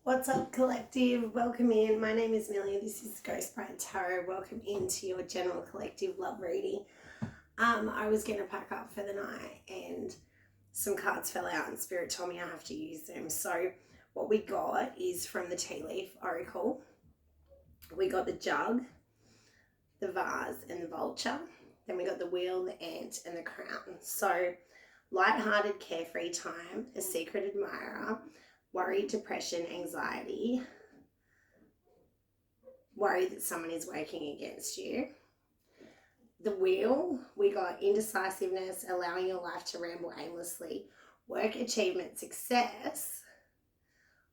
What's up, collective? Welcome in. My name is Millie. This is Ghost Bride Tarot. Welcome into your general collective love reading. I was going to pack up for the night and some cards fell out and Spirit told me I have to use them. So what we got is from the Tea Leaf Oracle. We got the Jug, the Vase and the Vulture. Then we got the Wheel, the Ant and the Crown. So light-hearted, carefree time, a secret admirer, worry, depression, anxiety, worry that someone is working against you. The Wheel, we got indecisiveness, allowing your life to ramble aimlessly, work, achievement, success,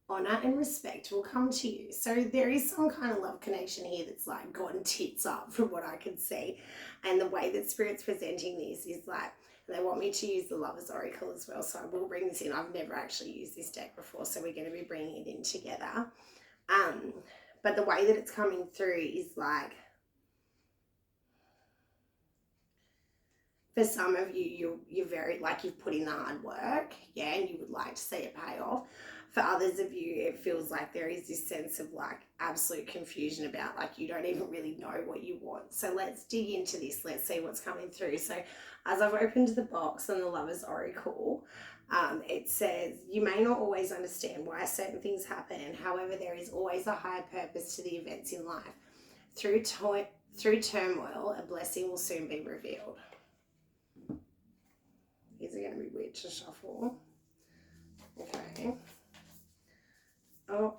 honor and respect will come to you. So there is some kind of love connection here that's like gone tits up from what I can see. And the way that Spirit's presenting this is like, they want me to use the Lover's Oracle as well, so I will bring this in. I've never actually used this deck before, so we're going to be bringing it in together. But the way that it's coming through is like, for some of you, you're very, like, you've put in the hard work, yeah, and you would like to see it pay off. For others of you, it feels like there is this sense of like absolute confusion about like you don't even really know what you want. So let's dig into this. Let's see what's coming through. So as I've opened the box on the Lover's Oracle, it says, you may not always understand why certain things happen. However, there is always a higher purpose to the events in life. Through turmoil, a blessing will soon be revealed. Is it going to be weird to shuffle? Okay. Oh.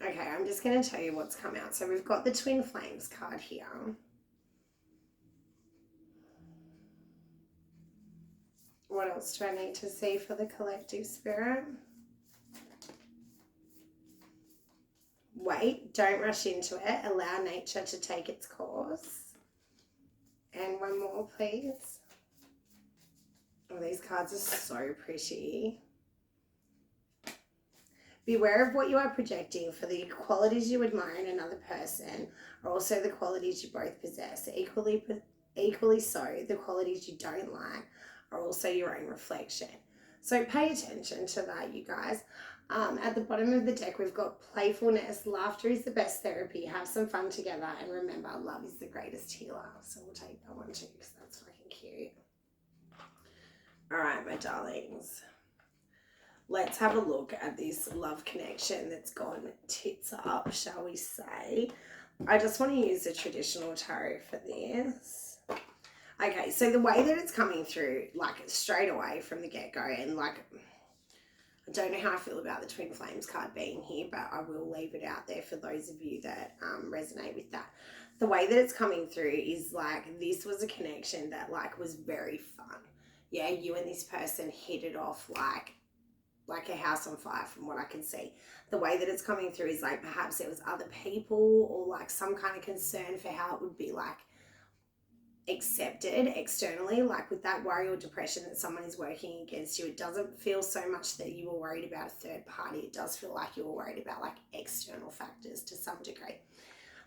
Okay, I'm just going to tell you what's come out. So we've got the Twin Flames card here. What else do I need to see for the collective spirit? Wait, don't rush into it. Allow nature to take its course. And one more, please. Oh, these cards are so pretty. Beware of what you are projecting, for the qualities you admire in another person are also the qualities you both possess. Equally so, the qualities you don't like are also your own reflection. So pay attention to that, you guys. At the bottom of the deck, we've got playfulness. Laughter is the best therapy. Have some fun together. And remember, love is the greatest healer. So we'll take that one too, because that's fucking cute. All right, my darlings. Let's have a look at this love connection that's gone tits up, shall we say. I just want to use the traditional tarot for this. Okay, so the way that it's coming through, like straight away from the get-go, and like, I don't know how I feel about the Twin Flames card being here, but I will leave it out there for those of you that resonate with that. The way that it's coming through is like, this was a connection that like was very fun. Yeah, you and this person hit it off like a house on fire from what I can see. The way that it's coming through is like perhaps there was other people or like some kind of concern for how it would be like accepted externally, like with that worry or depression that someone is working against you. It doesn't feel so much that you were worried about a third party. It does feel like you were worried about like external factors to some degree.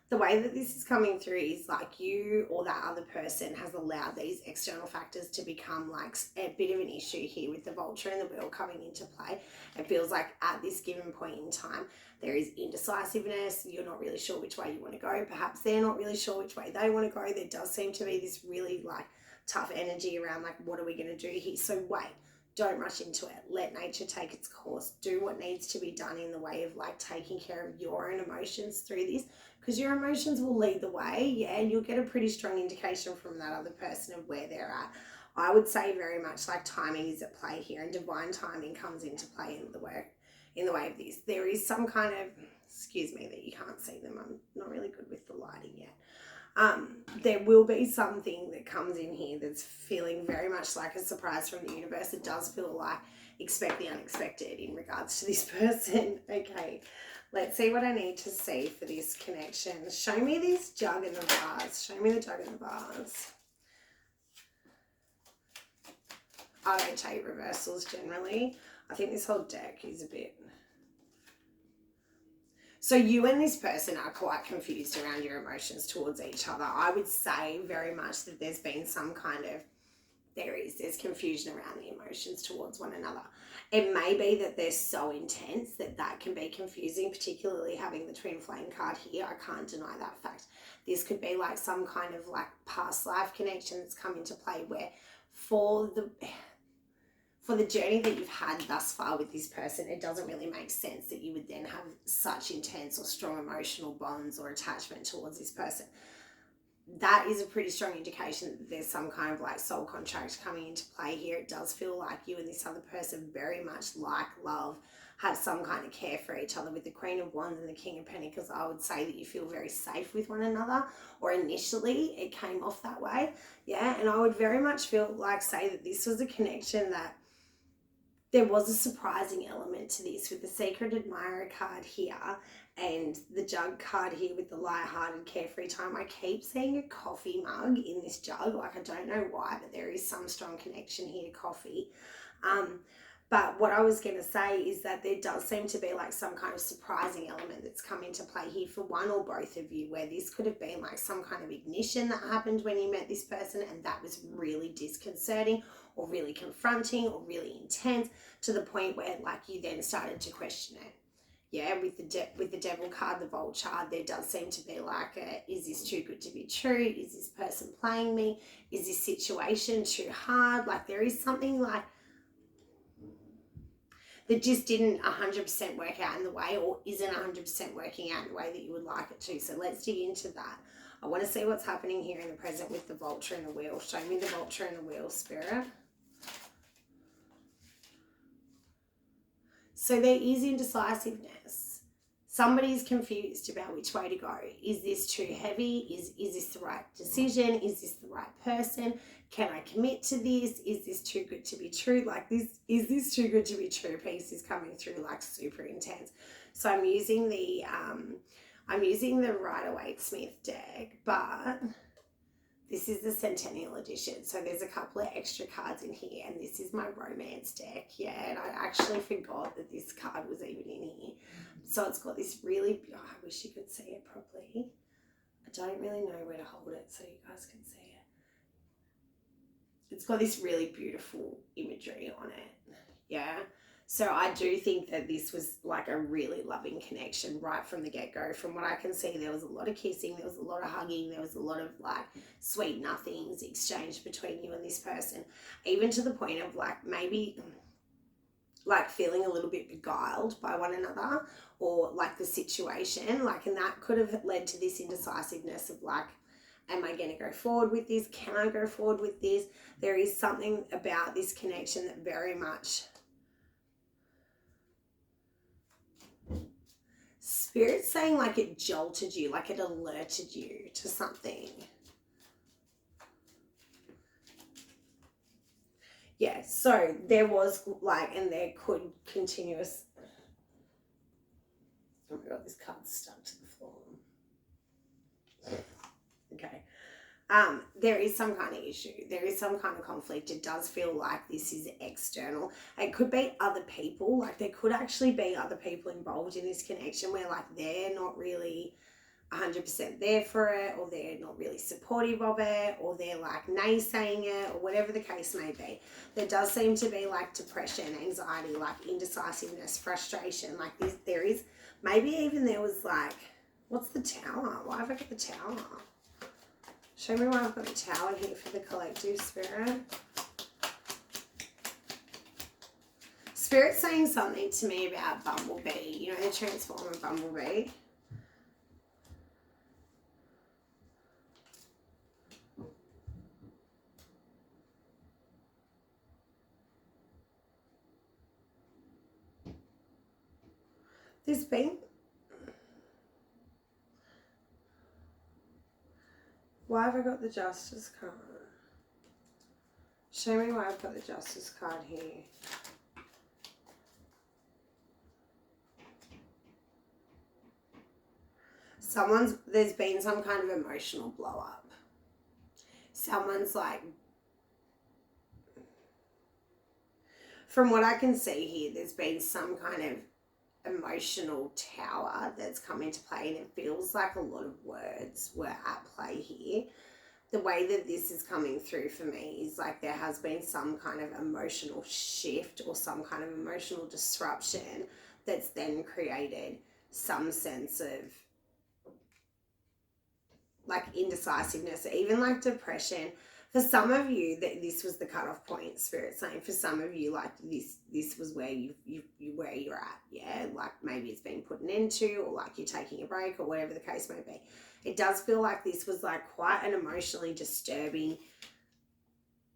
The way that this is coming through is like you or that other person has allowed these external factors to become like a bit of an issue here with the Vulture and the Wheel coming into play. It feels like at this given point in time, there is indecisiveness. You're not really sure which way you want to go. Perhaps they're not really sure which way they want to go. There does seem to be this really like tough energy around like, what are we going to do here? So wait. Don't rush into it. Let nature take its course. Do what needs to be done in the way of like taking care of your own emotions through this, because your emotions will lead the way, yeah, and you'll get a pretty strong indication from that other person of where they're at. I would say very much like timing is at play here, and divine timing comes into play in the way of this. There is some kind of, excuse me that you can't see them. I'm not really good with the lighting yet. There will be something that comes in here that's feeling very much like a surprise from the universe. It does feel like expect the unexpected in regards to this person. Okay, let's see what I need to see for this connection. Show me this Jug in the Vase. Show me the Jug in the Vase. I don't take reversals generally. I think this whole deck is a bit... So you and this person are quite confused around your emotions towards each other. I would say very much that there's been some kind of There's confusion around the emotions towards one another. It may be that they're so intense that can be confusing, particularly having the twin flame card here. I can't deny that fact. This could be like some kind of like past life connection that's come into play, where for the journey that you've had thus far with this person, it doesn't really make sense that you would then have such intense or strong emotional bonds or attachment towards this person. That is a pretty strong indication that there's some kind of like soul contract coming into play here. It does feel like you and this other person very much like, love, have some kind of care for each other. With the Queen of Wands and the King of Pentacles, I would say that you feel very safe with one another, or initially it came off that way. Yeah, and I would very much say that this was a connection that there was a surprising element to this, with the Secret Admirer card here and the Jug card here with the light-hearted, carefree time. I keep seeing a coffee mug in this jug. Like, I don't know why, but there is some strong connection here to coffee. But what I was going to say is that there does seem to be like some kind of surprising element that's come into play here for one or both of you, where this could have been like some kind of ignition that happened when you met this person, and that was really disconcerting or really confronting or really intense, to the point where like you then started to question it. Yeah, with the Devil card, the Vulture, there does seem to be like is this too good to be true? Is this person playing me? Is this situation too hard? Like, there is something like that just didn't 100% work out in the way, or isn't 100% working out in the way that you would like it to. So let's dig into that. I want to see what's happening here in the present with the Vulture and the Wheel. Show me the Vulture and the Wheel, Spirit. So there is indecisiveness. Somebody's confused about which way to go. Is this too heavy? Is this the right decision? Is this the right person? Can I commit to this? Is this too good to be true? Like, this, is this too good to be true piece is coming through like super intense. So I'm using the Rider-Waite-Smith deck, but this is the Centennial Edition. So there's a couple of extra cards in here, and this is my romance deck. Yeah, and I actually forgot that this card was even in here. So it's got this really, I wish you could see it properly. I don't really know where to hold it so you guys can see it. It's got this really beautiful imagery on it. Yeah. So I do think that this was like a really loving connection right from the get-go. From what I can see, there was a lot of kissing, there was a lot of hugging, there was a lot of like sweet nothings exchanged between you and this person, even to the point of like maybe like feeling a little bit beguiled by one another, or like the situation, like, and that could have led to this indecisiveness of like, am I going to go forward with this? Can I go forward with this? There is something about this connection that very much Spirit's saying like it jolted you, like it alerted you to something. Yeah, so there was like, and there could continuous, oh my god, this card's stuck to the floor. Okay. There is some kind of issue. There is some kind of conflict. It does feel like this is external. It could be other people. Like, there could actually be other people involved in this connection where like they're not really 100% there for it, or they're not really supportive of it, or they're like naysaying it, or whatever the case may be. There does seem to be like depression, anxiety, like indecisiveness, frustration. Like this, there is, maybe even there was like, what's the Tower? Why have I got the Tower? Show me why I've got the Tower here for the collective, Spirit. Spirit's saying something to me about Bumblebee. You know, the Transformer Bumblebee. There's been... Why have I got the Justice card? Show me why I've got the Justice card here. There's been some kind of emotional blow up. Someone's like, from what I can see here, there's been some kind of emotional tower that's come into play, and it feels like a lot of words were at play here. the way that this is coming through for me is like there has been some kind of emotional shift or some kind of emotional disruption that's then created some sense of like indecisiveness, even like depression. For some of you, that this was the cutoff point, Spirit saying. For some of you, like this was where you where you're at, yeah. Like maybe it's been put an end to, or like you're taking a break, or whatever the case may be. It does feel like this was like quite an emotionally disturbing.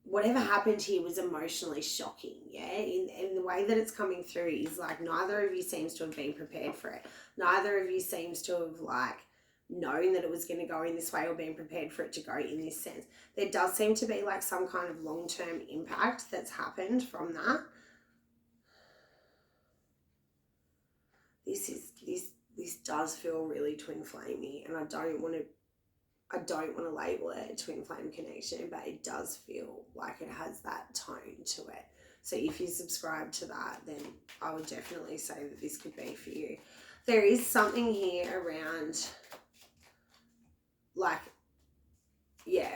Whatever happened here was emotionally shocking, yeah. In the way that it's coming through is like neither of you seems to have been prepared for it. Neither of you seems to have like known that it was going to go in this way or being prepared for it to go in this sense. There does seem to be like some kind of long-term impact that's happened from that. This does feel really twin flamey, and I don't want to label it a twin flame connection, but it does feel like it has that tone to it. So if you subscribe to that, then I would definitely say that this could be for you. There is something here around like, yeah,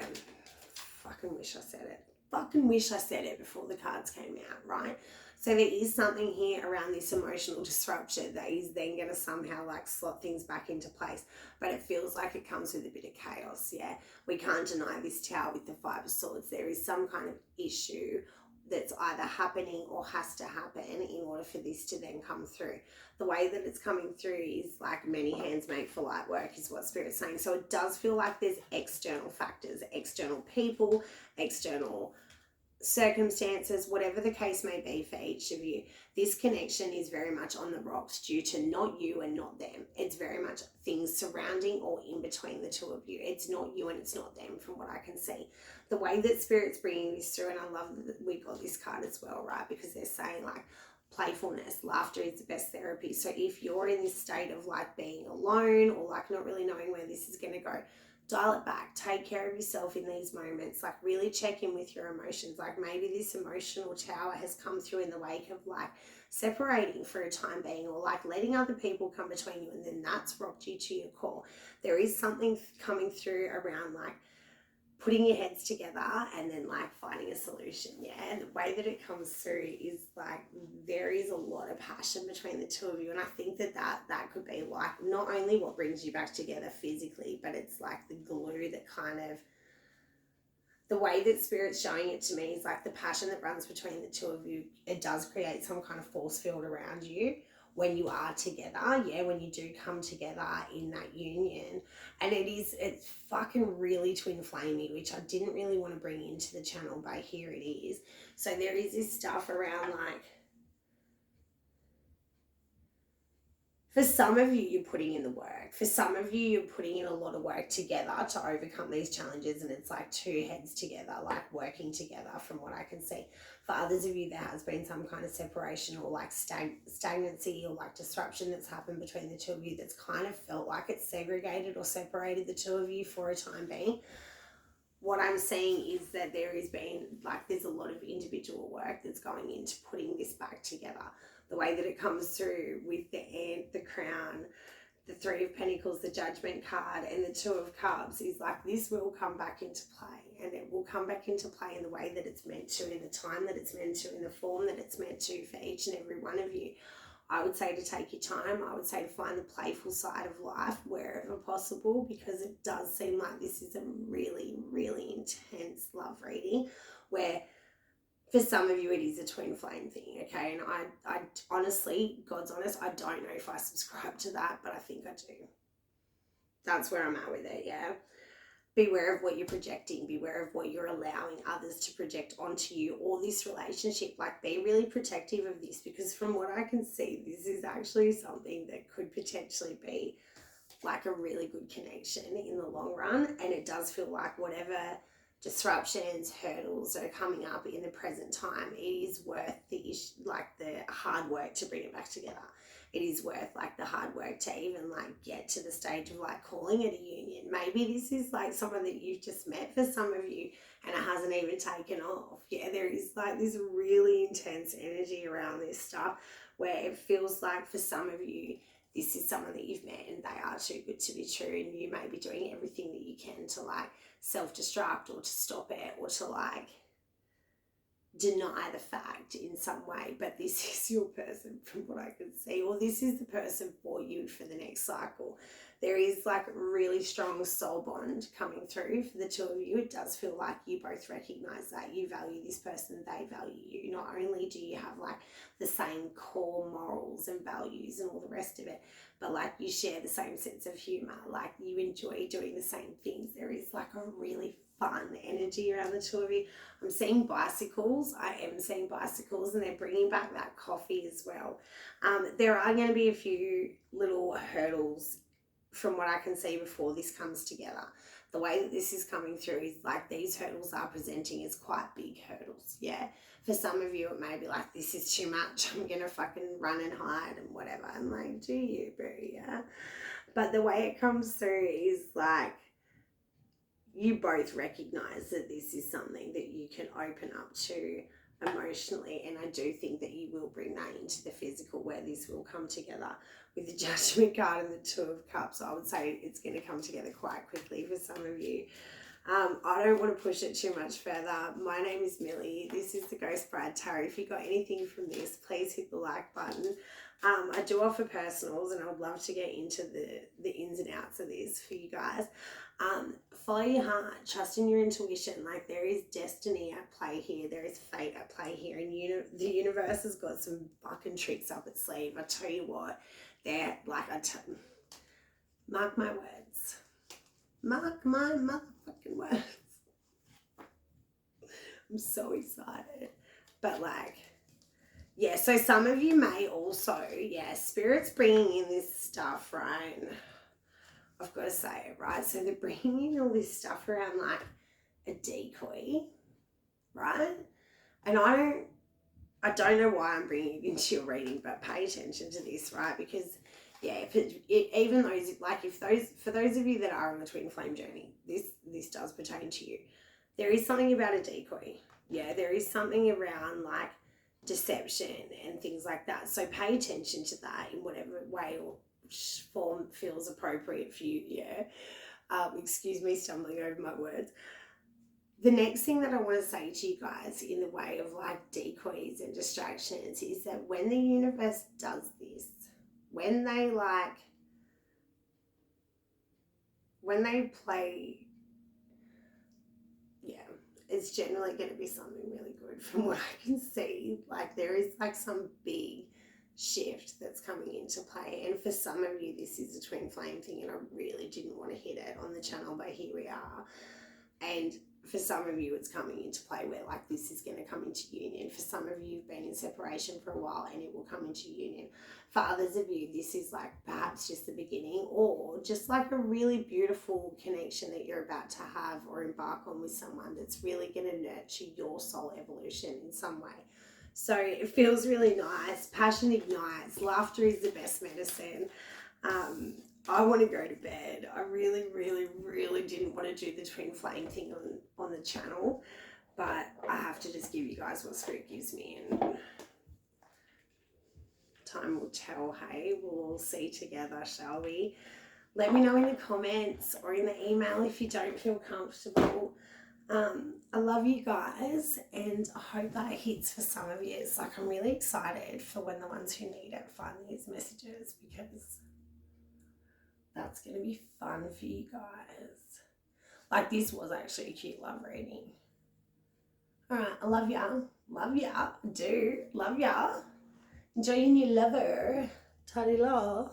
fucking wish I said it before the cards came out, right? So there is something here around this emotional disruption that is then going to somehow like slot things back into place. But it feels like it comes with a bit of chaos, yeah? We can't deny this Tower with the Five of Swords. There is some kind of issue that's either happening or has to happen in order for this to then come through. The way that it's coming through is like many hands make for light work is what Spirit's saying. So it does feel like there's external factors, external people, external circumstances, whatever the case may be for each of you. This connection is very much on the rocks due to not you and not them. It's very much things surrounding or in between the two of you. It's not you and it's not them from what I can see. The way that Spirit's bringing this through, and I love that we got this card as well, right? Because they're saying like playfulness, laughter is the best therapy. So if you're in this state of like being alone or like not really knowing where this is going to go, dial it back, take care of yourself in these moments, like really check in with your emotions. Like maybe this emotional tower has come through in the wake of like separating for a time being, or like letting other people come between you, and then that's rocked you to your core. There is something coming through around like putting your heads together and then like finding a solution, yeah. And the way that it comes through is like there is a lot of passion between the two of you, and I think that could be like not only what brings you back together physically, but it's like the glue that kind of, the way that Spirit's showing it to me is like the passion that runs between the two of you. It does create some kind of force field around you when you are together, yeah, when you do come together in that union. And it's fucking really twin flamey, which I didn't really want to bring into the channel, but here it is. So there is this stuff around like, for some of you, you're putting in the work. For some of you, you're putting in a lot of work together to overcome these challenges, and it's like two heads together, like working together from what I can see. For others of you, there has been some kind of separation or like stagnancy or like disruption that's happened between the two of you that's kind of felt like it's segregated or separated the two of you for a time being. What I'm seeing is that there has been like, there's a lot of individual work that's going into putting this back together. The way that it comes through with the Ant, the Crown, the Three of Pentacles, the Judgment card, and the Two of Cups is like, this will come back into play, and it will come back into play in the way that it's meant to, in the time that it's meant to, in the form that it's meant to for each and every one of you. I would say to take your time. I would say to find the playful side of life wherever possible, because it does seem like this is a really, really intense love reading where for some of you, it is a twin flame thing, okay? And I honestly, God's honest, I don't know if I subscribe to that, but I think I do. That's where I'm at with it, yeah? Beware of what you're projecting. Beware of what you're allowing others to project onto you or this relationship. Like, be really protective of this, because from what I can see, this is actually something that could potentially be like a really good connection in the long run. And it does feel like whatever disruptions, hurdles are coming up in the present time, it is worth the hard work to bring it back together. It is worth like the hard work to even like get to the stage of like calling it a union. Maybe this is like someone that you've just met for some of you and it hasn't even taken off. Yeah, there is like this really intense energy around this stuff where it feels like for some of you, this is someone that you've met and they are too good to be true, and you may be doing everything that you can to like self-destruct or to stop it or to like deny the fact in some way, but this is your person from what I can see, or this is the person for you for the next cycle. There is like a really strong soul bond coming through for the two of you. It does feel like you both recognize that you value this person, they value you. Not only do you have like the same core morals and values and all the rest of it, but like you share the same sense of humor, like you enjoy doing the same things. There is like a really fun energy around the two of you. I'm seeing bicycles. I am seeing bicycles, and they're bringing back that coffee as well. There are going to be a few little hurdles from what I can see before this comes together. The way that this is coming through is like these hurdles are presenting as quite big hurdles. Yeah. For some of you, it may be like, this is too much. I'm going to fucking run and hide and whatever. I'm like, do you, bro? Yeah. But the way it comes through is like, you both recognize that this is something that you can open up to emotionally, and I do think that you will bring that into the physical, where this will come together with the Judgment card and the Two of Cups. I would say it's going to come together quite quickly for some of you. I don't want to push it too much further. My name is Millie. This is the Ghost Bride Tarot. If you got anything from this, please hit the like button. I do offer personals, and I would love to get into the ins and outs of this for you guys. Follow your heart, trust in your intuition. Like, there is destiny at play here, there is fate at play here, and the universe has got some fucking tricks up its sleeve. I tell you what, they're like, mark my words, mark my motherfucking words. I'm so excited. But like, yeah, so some of you may also, yeah, Spirit's bringing in this stuff, right? I've got to say it, right? So they're bringing in all this stuff around like a decoy, right? And I don't know why I'm bringing it into your reading, but pay attention to this, right? Because yeah, even those, like, for those of you that are on the twin flame journey, this does pertain to you. There is something about a decoy. Yeah, there is something around like deception and things like that. So pay attention to that in whatever way or form feels appropriate for you. Yeah. Excuse me stumbling over my words. The next thing that I want to say to you guys in the way of like decoys and distractions is that when the universe does this, when they play, yeah, it's generally going to be something really good from what I can see. Like, there is like some big shift that's coming into play, and for some of you this is a twin flame thing, and I really didn't want to hit it on the channel, but here we are. And for some of you it's coming into play where like this is going to come into union. For some of you, you've been in separation for a while and it will come into union. For others of you, this is like perhaps just the beginning, or just like a really beautiful connection that you're about to have or embark on with someone that's really going to nurture your soul evolution in some way. So it feels really nice. Passion ignites. Laughter is the best medicine. I want to go to bed. I really, really, really didn't want to do the twin flame thing on the channel, but I have to just give you guys what Spirit gives me, and time will tell. Hey, we'll all see together, shall we? Let me know in the comments or in the email if you don't feel comfortable. I love you guys, and I hope that hits for some of you. It's like, I'm really excited for when the ones who need it find these messages, because that's going to be fun for you guys. Like, this was actually a cute love reading. All right, I love ya. Love ya. Do love ya. Enjoy your new lover. Ta-di-la.